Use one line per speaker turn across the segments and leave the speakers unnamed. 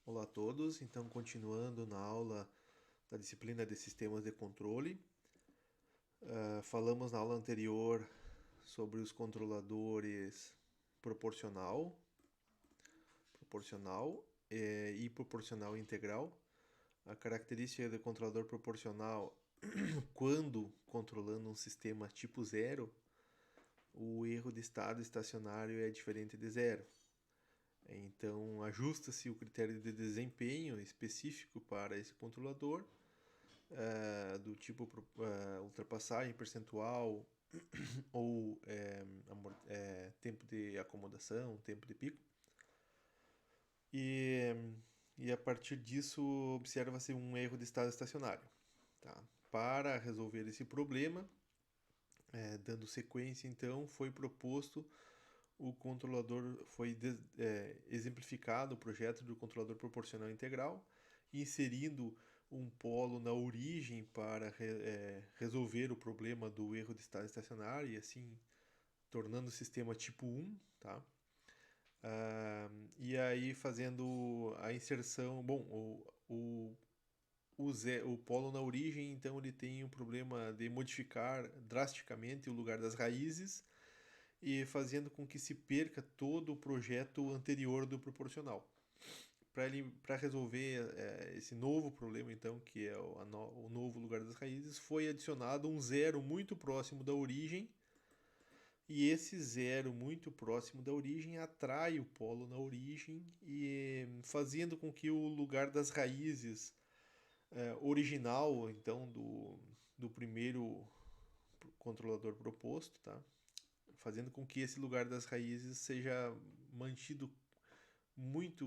Olá a todos, então continuando na aula da disciplina de sistemas de controle, falamos na aula anterior sobre os controladores proporcional, e proporcional integral. A característica do controlador proporcional, quando controlando um sistema tipo zero, o erro de estado estacionário é diferente de zero. Então, ajusta-se o critério de desempenho específico para esse controlador, do tipo ultrapassagem percentual ou tempo de acomodação, tempo de pico. E, e a partir disso observa-se um erro de estado estacionário. Tá? Para resolver esse problema, dando sequência, então, foi proposto o controlador, exemplificado o projeto do controlador proporcional integral, inserindo um polo na origem para resolver o problema do erro de estado estacionário e assim tornando o sistema tipo 1, tá? E aí fazendo a inserção, bom, o polo na origem, então ele tem o problema de modificar drasticamente o lugar das raízes e fazendo com que se perca todo o projeto anterior do proporcional. Para resolver esse novo problema, então, que é o novo lugar das raízes, foi adicionado um zero muito próximo da origem, e esse zero muito próximo da origem atrai o polo na origem e fazendo com que o lugar das raízes original, então, do primeiro controlador proposto, tá? Fazendo com que esse lugar das raízes seja mantido muito,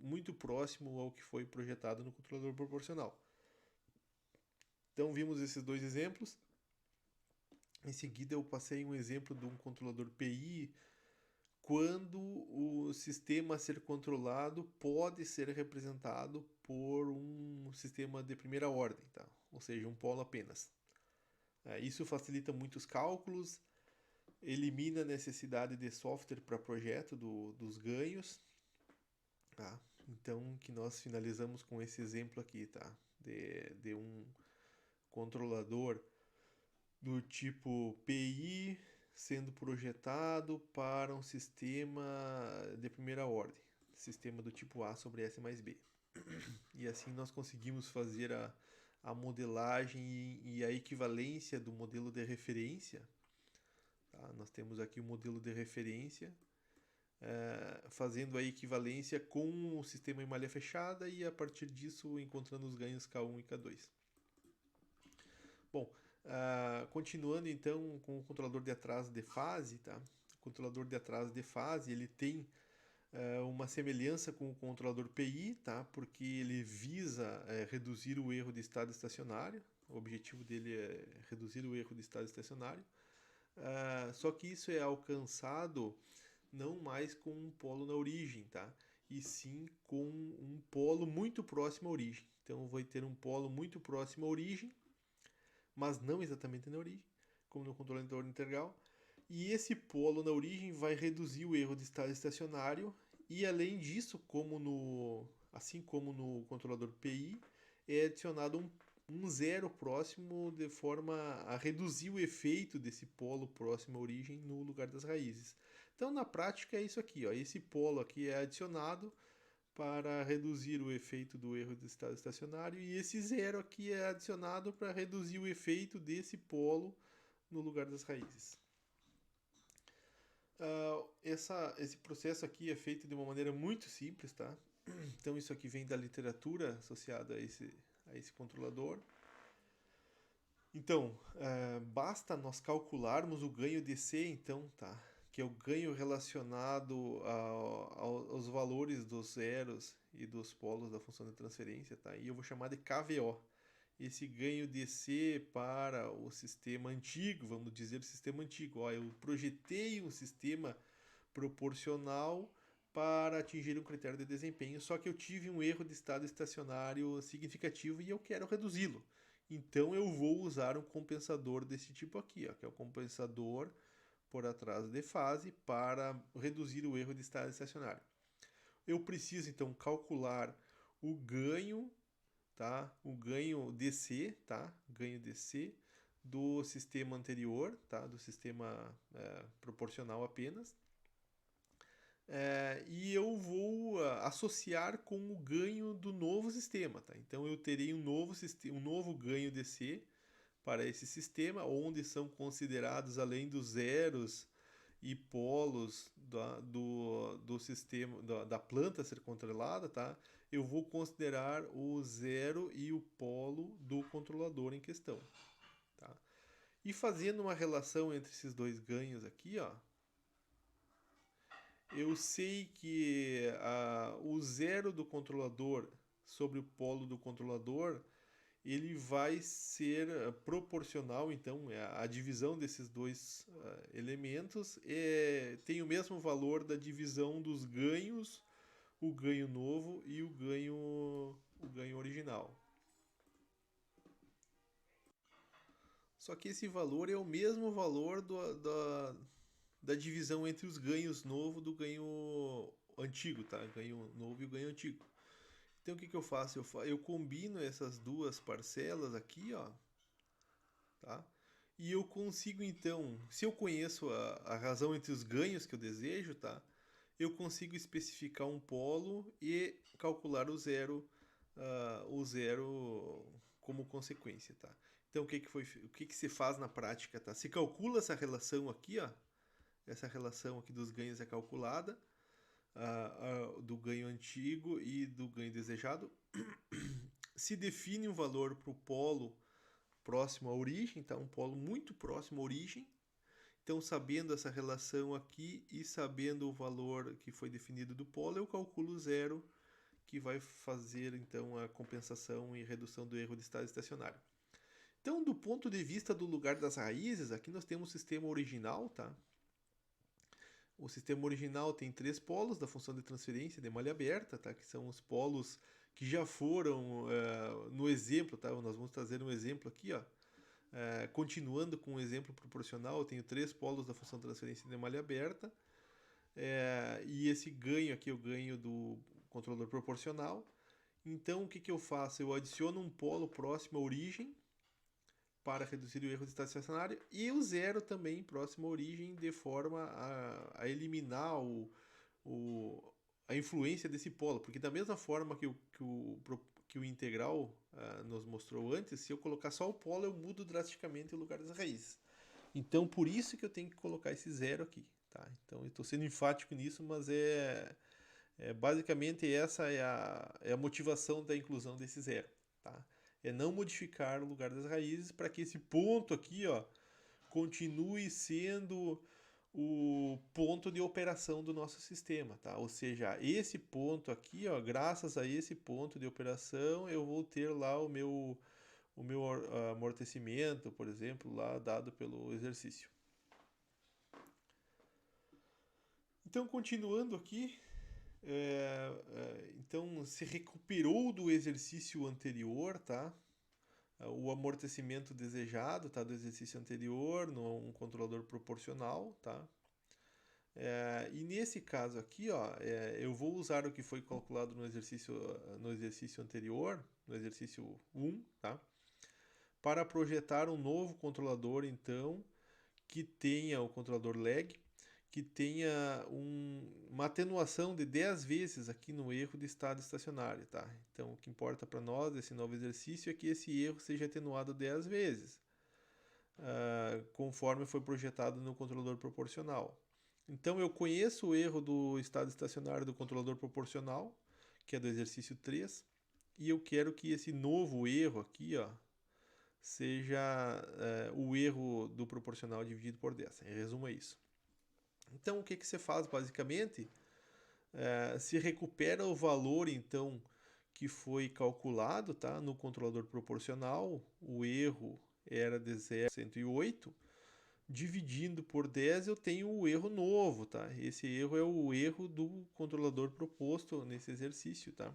muito próximo ao que foi projetado no controlador proporcional. Então vimos esses dois exemplos. Em seguida eu passei um exemplo de um controlador PI quando o sistema a ser controlado pode ser representado por um sistema de primeira ordem, tá? Ou seja, um polo apenas. Isso facilita muito os cálculos, elimina a necessidade de software para projeto dos ganhos. Tá? Então, que nós finalizamos com esse exemplo aqui, tá? De um controlador do tipo PI sendo projetado para um sistema de primeira ordem, sistema do tipo A sobre S mais B. E assim nós conseguimos fazer a modelagem e a equivalência do modelo de referência. Tá? Nós temos aqui o modelo de referência, fazendo a equivalência com o sistema em malha fechada e a partir disso encontrando os ganhos K1 e K2. Bom, continuando então com o controlador de atraso de fase, tá? O controlador de atraso de fase ele tem uma semelhança com o controlador PI, tá? Porque ele visa reduzir o erro de estado estacionário. O objetivo dele é reduzir o erro de estado estacionário. Só que isso é alcançado não mais com um polo na origem, tá? E sim com um polo muito próximo à origem. Então vai ter um polo muito próximo à origem, mas não exatamente na origem, como no controlador integral. E esse polo na origem vai reduzir o erro de estado estacionário e além disso, assim como no controlador PI, é adicionado um zero próximo de forma a reduzir o efeito desse polo próximo à origem no lugar das raízes. Então, na prática, é isso aqui. Ó. Esse polo aqui é adicionado para reduzir o efeito do erro de estado estacionário e esse zero aqui é adicionado para reduzir o efeito desse polo no lugar das raízes. Esse processo aqui é feito de uma maneira muito simples, tá? Então isso aqui vem da literatura associada a esse controlador. Então, basta nós calcularmos o ganho DC, então, tá? Que é o ganho relacionado aos valores dos zeros e dos polos da função de transferência, tá? E eu vou chamar de KVO. Esse ganho DC para o sistema antigo, vamos dizer o sistema antigo. Ó, eu projetei um sistema proporcional para atingir um critério de desempenho, só que eu tive um erro de estado estacionário significativo e eu quero reduzi-lo. Então eu vou usar um compensador desse tipo aqui, ó, que é o compensador por atraso de fase para reduzir o erro de estado estacionário. eu preciso então calcular o ganho, tá? O ganho DC, tá? Ganho DC do sistema anterior, tá? Do sistema proporcional apenas. E eu vou associar com o ganho do novo sistema, tá? Então eu terei um novo ganho DC para esse sistema, onde são considerados, além dos zeros e polos do sistema da planta a ser controlada, tá? Eu vou considerar o zero e o polo do controlador em questão, tá? E fazendo uma relação entre esses dois ganhos aqui, ó, eu sei que o zero do controlador sobre o polo do controlador ele vai ser proporcional, então a divisão desses dois elementos tem o mesmo valor da divisão dos ganhos, o ganho novo e o ganho original. Só que esse valor é o mesmo valor da divisão entre os ganhos novo do ganho antigo, tá? Ganho novo e o ganho antigo. Então o que eu faço? Eu combino essas duas parcelas aqui, ó, tá? E eu consigo então, se eu conheço a razão entre os ganhos que eu desejo, tá? Eu consigo especificar um polo e calcular o zero como consequência, tá? Então o que que se faz na prática, tá? Se calcula essa relação aqui, ó, essa relação aqui dos ganhos é calculada, do ganho antigo e do ganho desejado. Se define um valor para o polo próximo à origem, tá? Um polo muito próximo à origem. Então, sabendo essa relação aqui e sabendo o valor que foi definido do polo, eu calculo o zero, que vai fazer então a compensação e redução do erro de estado estacionário. Então, do ponto de vista do lugar das raízes, aqui nós temos o sistema original, tá? O sistema original tem três polos da função de transferência de malha aberta, tá? Que são os polos que já foram no exemplo, tá? Nós vamos trazer um exemplo aqui, ó. Continuando com o exemplo proporcional, eu tenho três polos da função de transferência de malha aberta. E esse ganho aqui é o ganho do controlador proporcional. Então, o que, que eu faço? Eu adiciono um polo próximo à origem para reduzir o erro de estado estacionário e o zero também próximo à origem de forma a eliminar a influência desse polo. Porque da mesma forma que o integral nos mostrou antes, se eu colocar só o polo, eu mudo drasticamente o lugar das raízes. Então, por isso que eu tenho que colocar esse zero aqui. Tá? Então, eu estou sendo enfático nisso, mas basicamente essa é a motivação da inclusão desse zero. Tá? É não modificar o lugar das raízes para que esse ponto aqui, ó, continue sendo o ponto de operação do nosso sistema, tá? Ou seja, esse ponto aqui, ó, graças a esse ponto de operação, eu vou ter lá o meu amortecimento, por exemplo, lá dado pelo exercício. Então, continuando aqui, então se recuperou do exercício anterior, tá? O amortecimento desejado, tá? Do exercício anterior, num controlador proporcional, tá? E nesse caso aqui, ó, eu vou usar o que foi calculado no exercício anterior, no exercício 1, tá? Para projetar um novo controlador, então, que tenha o controlador lag, que tenha uma atenuação de 10 vezes aqui no erro de estado estacionário, tá? Então, o que importa para nós desse novo exercício é que esse erro seja atenuado 10 vezes, conforme foi projetado no controlador proporcional. Então, eu conheço o erro do estado estacionário do controlador proporcional, que é do exercício 3, e eu quero que esse novo erro aqui, ó, seja o erro do proporcional dividido por 10. Em resumo, é isso. Então, o que você faz basicamente? Se recupera o valor, então, que foi calculado, tá? No controlador proporcional, o erro era de 0,108. Dividindo por 10, eu tenho o erro novo, tá? Esse erro é o erro do controlador proposto nesse exercício, tá?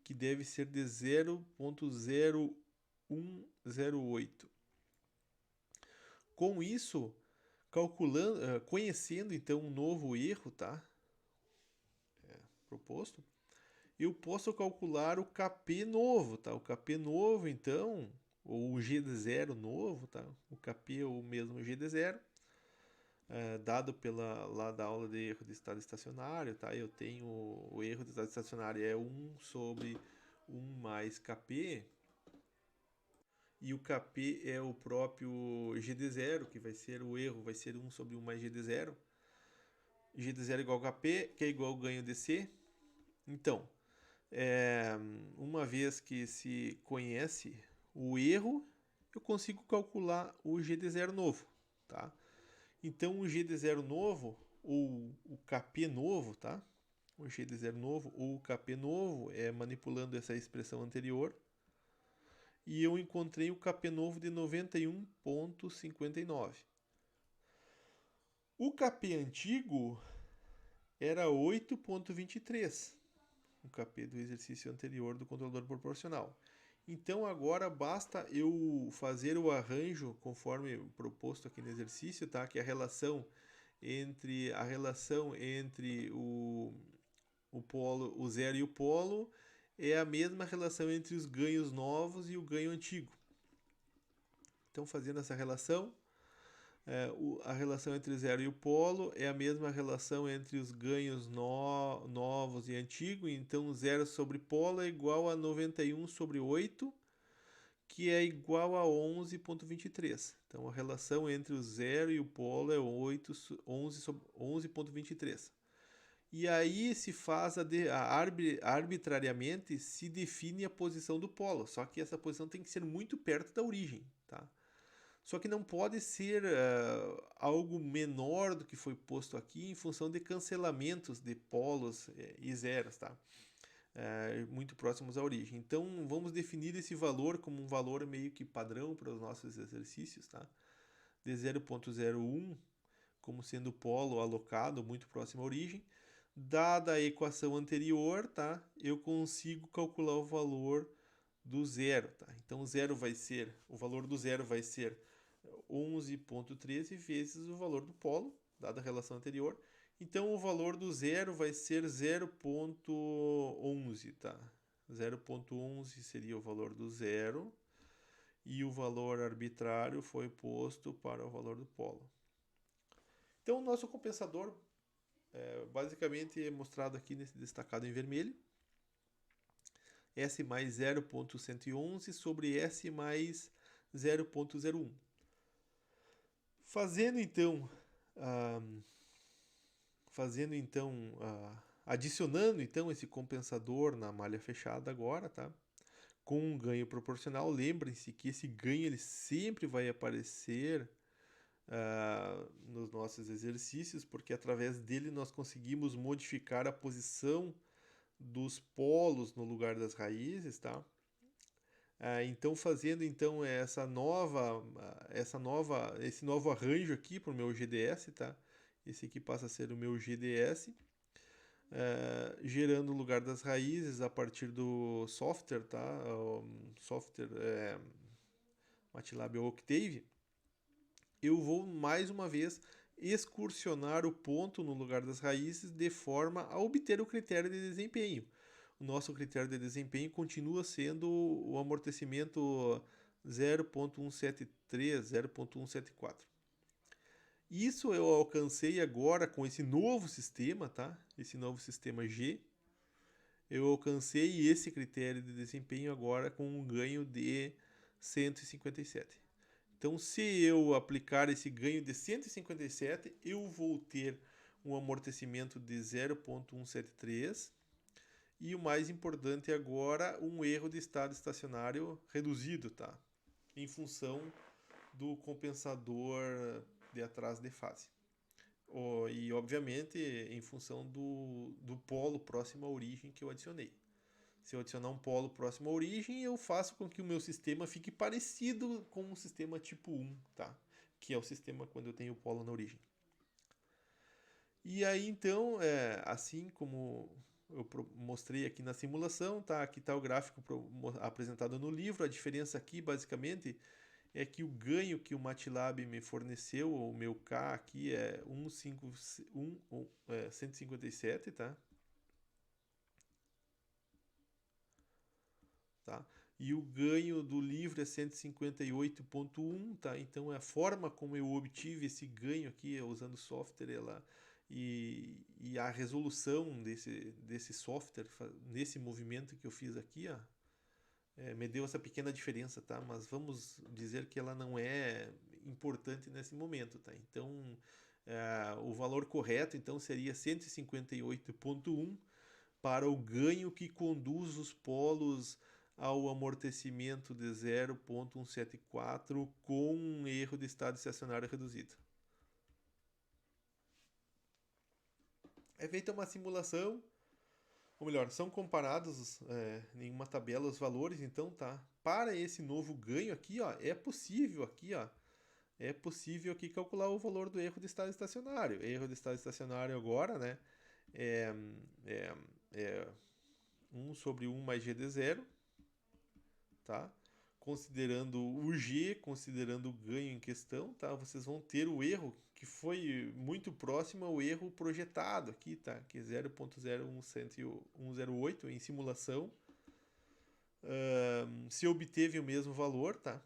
Que deve ser de 0,0108. Com isso, conhecendo então um novo erro, tá? proposto, eu posso calcular o KP novo, tá? O KP novo, então, ou o G de zero novo, tá? O KP é o mesmo G de zero, dado pela lá da aula de erro de estado estacionário, tá? Eu tenho o erro de estado estacionário é 1 sobre 1 mais KP, e o KP é o próprio G de zero, que vai ser o erro, vai ser 1 sobre 1 mais G de zero. G de zero igual a KP, que é igual ao ganho de C. Então, uma vez que se conhece o erro, eu consigo calcular o G de zero novo, tá? Então, o G de zero novo, ou o KP novo, tá? O G de zero novo ou o KP novo é manipulando essa expressão anterior. E eu encontrei o KP novo de 91,59. O KP antigo era 8,23. O KP do exercício anterior do controlador proporcional. Então agora basta eu fazer o arranjo conforme proposto aqui no exercício, tá? Que a relação entre o polo, o zero e o polo é a mesma relação entre os ganhos novos e o ganho antigo. Então fazendo essa relação, a relação entre o zero e o polo é a mesma relação entre os ganhos novos e antigos, então 0 sobre polo é igual a 91 sobre 8, que é igual a 11,23. Então a relação entre o zero e o polo é 11,23. E aí se faz arbitrariamente se define a posição do polo, só que essa posição tem que ser muito perto da origem, tá? Só que não pode ser algo menor do que foi posto aqui em função de cancelamentos de polos e zeros, tá? Muito próximos à origem. Então vamos definir esse valor como um valor meio que padrão para os nossos exercícios, tá? De 0,01 como sendo polo alocado muito próximo à origem. Dada a equação anterior, tá? Eu consigo calcular o valor do zero, tá? Então o valor do zero vai ser 11,13 vezes o valor do polo, dada a relação anterior. Então o valor do zero vai ser 0,11, tá? 0,11 seria o valor do zero e o valor arbitrário foi posto para o valor do polo. Então o nosso compensador basicamente é mostrado aqui nesse destacado em vermelho. S mais 0,111 sobre S mais 0,01. Fazendo então, adicionando então esse compensador na malha fechada agora, tá? Com um ganho proporcional, lembrem-se que esse ganho ele sempre vai aparecer nos nossos exercícios, porque através dele nós conseguimos modificar a posição dos polos no lugar das raízes, tá? Então fazendo então esse novo arranjo aqui para o meu GDS, tá? Esse aqui passa a ser o meu GDS, gerando o lugar das raízes a partir do software, tá? O software MATLAB Octave. Eu vou mais uma vez excursionar o ponto no lugar das raízes de forma a obter o critério de desempenho. O nosso critério de desempenho continua sendo o amortecimento 0.173, 0.174. Isso eu alcancei agora com esse novo sistema, tá? Esse novo sistema G. Eu alcancei esse critério de desempenho agora com um ganho de 157. Então, se eu aplicar esse ganho de 157, eu vou ter um amortecimento de 0.173 e o mais importante agora, um erro de estado estacionário reduzido, tá? Em função do compensador de atraso de fase. E, obviamente, em função do polo próximo à origem que eu adicionei. Se eu adicionar um polo próximo à origem, eu faço com que o meu sistema fique parecido com um sistema tipo 1, tá? Que é o sistema quando eu tenho o polo na origem. E aí, então, assim como eu mostrei aqui na simulação, tá? Aqui está o gráfico apresentado no livro. A diferença aqui, basicamente, é que o ganho que o MATLAB me forneceu, o meu K aqui é 157, tá? tá? E o ganho do livro é 158.1, tá? Então a forma como eu obtive esse ganho aqui usando o software, e a resolução desse software nesse movimento que eu fiz aqui, ó, me deu essa pequena diferença, tá? Mas vamos dizer que ela não é importante nesse momento, tá? Então, o valor correto então seria 158.1 para o ganho que conduz os polos ao amortecimento de 0,174 com um erro de estado estacionário reduzido. É feita uma simulação, ou melhor, são comparados em uma tabela os valores, então tá. Para esse novo ganho aqui, ó, é possível aqui calcular o valor do erro de estado estacionário. Erro de estado estacionário agora, né, é, é, é 1 sobre 1 mais g de zero, tá? Considerando o g, considerando o ganho em questão, tá? Vocês vão ter o erro que foi muito próximo ao erro projetado aqui, tá? Que é 0.01108 em simulação. Se obteve o mesmo valor, tá?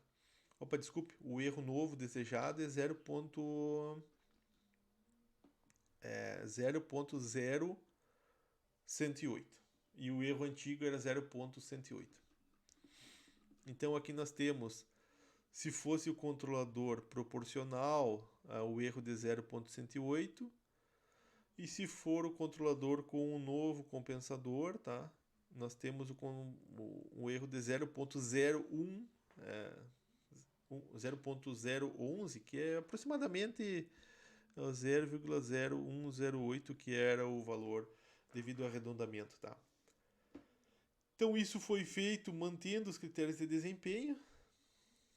Opa, desculpe, o erro novo desejado é 0.0108 e o erro antigo era 0.108. Então aqui nós temos, se fosse o controlador proporcional, o erro de 0.108, e se for o controlador com um novo compensador, tá? Nós temos o erro de 0.01, 0.011, que é aproximadamente 0,0108, que era o valor devido ao arredondamento, tá? Então isso foi feito mantendo os critérios de desempenho.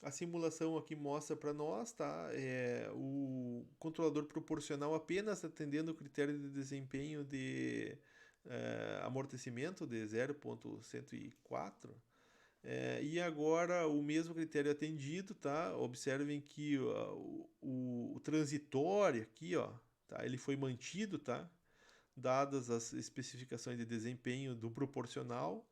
A simulação aqui mostra para nós, tá? O controlador proporcional apenas atendendo o critério de desempenho de amortecimento de 0.104. E agora o mesmo critério atendido, tá? Observem que o transitório aqui, ó, tá? Ele foi mantido, tá? Dadas as especificações de desempenho do proporcional.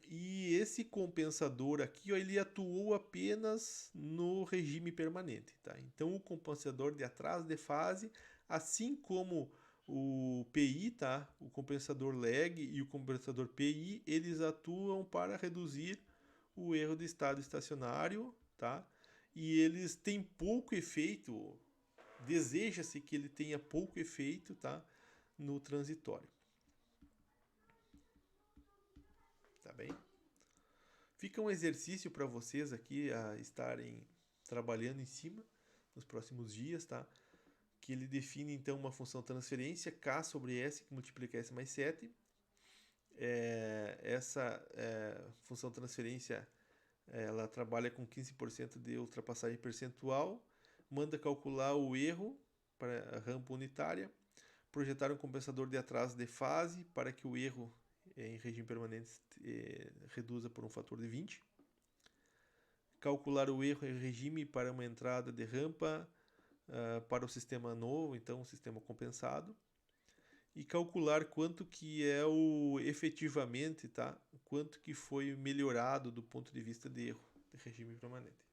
E esse compensador aqui, ó, ele atuou apenas no regime permanente, tá? Então o compensador de atraso de fase, assim como o PI, tá? O compensador lag e o compensador PI, eles atuam para reduzir o erro de estado estacionário, tá? E eles têm pouco efeito, deseja-se que ele tenha pouco efeito, tá? No transitório. Tá bem? Fica um exercício para vocês aqui a estarem trabalhando em cima nos próximos dias, tá? Que ele define então uma função transferência K sobre S que multiplica S mais 7. Essa função transferência ela trabalha com 15% de ultrapassagem percentual, manda calcular o erro para a rampa unitária, projetar um compensador de atraso de fase para que o erro em regime permanente reduza por um fator de 20. Calcular o erro em regime para uma entrada de rampa para o sistema novo, então o sistema compensado. E calcular quanto que é efetivamente, tá? Quanto que foi melhorado do ponto de vista de erro de regime permanente.